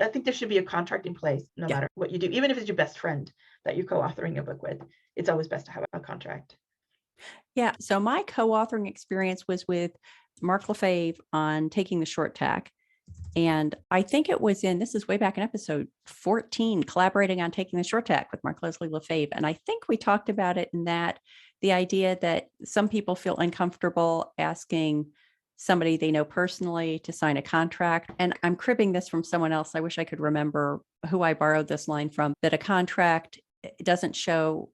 I think there should be a contract in place no Yeah. matter what you do, even if it's your best friend that you're co-authoring a book with. It's always best to have a contract. Yeah. So my co-authoring experience was with Mark Lefebvre on Taking the Short Tack. And I think it was this is way back in episode 14, collaborating on Taking the Short Tack with Mark Leslie Lefebvre. And I think we talked about it in that the idea that some people feel uncomfortable asking somebody they know personally to sign a contract. And I'm cribbing this from someone else. I wish I could remember who I borrowed this line from, that a contract doesn't show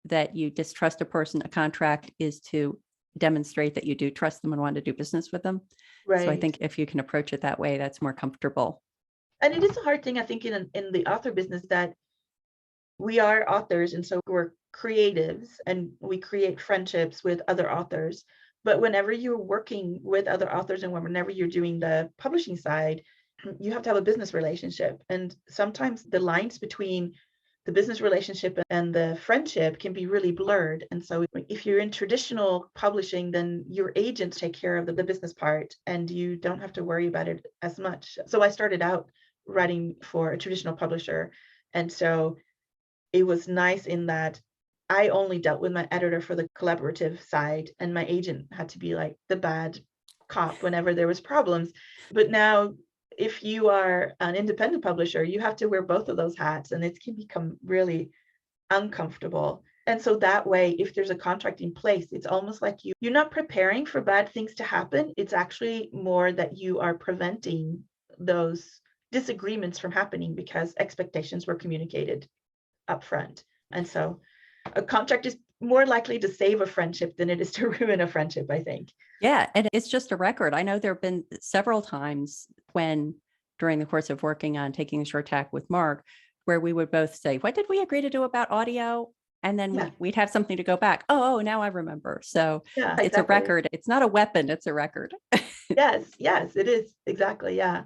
that you distrust a person. A contract is to demonstrate that you do trust them and want to do business with them. So I Right. think if you can approach it that way, that's more comfortable. And it is a hard thing, I think, in the author business that we are authors, and so we're creatives and we create friendships with other authors. But whenever you're working with other authors and whenever you're doing the publishing side, you have to have a business relationship. And sometimes the lines between the business relationship and the friendship can be really blurred. And so if you're in traditional publishing, then your agents take care of the business part and you don't have to worry about it as much. So I started out writing for a traditional publisher. And so it was nice in that I only dealt with my editor for the collaborative side, and my agent had to be like the bad cop whenever there was problems. But now, if you are an independent publisher, you have to wear both of those hats, and it can become really uncomfortable. And so that way, if there's a contract in place, it's almost like you're not preparing for bad things to happen. It's actually more that you are preventing those disagreements from happening because expectations were communicated upfront. And so a contract is more likely to save a friendship than it is to ruin a friendship, I think. Yeah. And it's just a record. I know there have been several times when during the course of working on Taking a Short Tack with Mark, where we would both say, what did we agree to do about audio? And then Yeah, we'd have something to go back. Oh, now I remember. So yeah, it's a exactly. record. It's not a weapon. It's a record. Yes, yes, it is. Exactly. Yeah.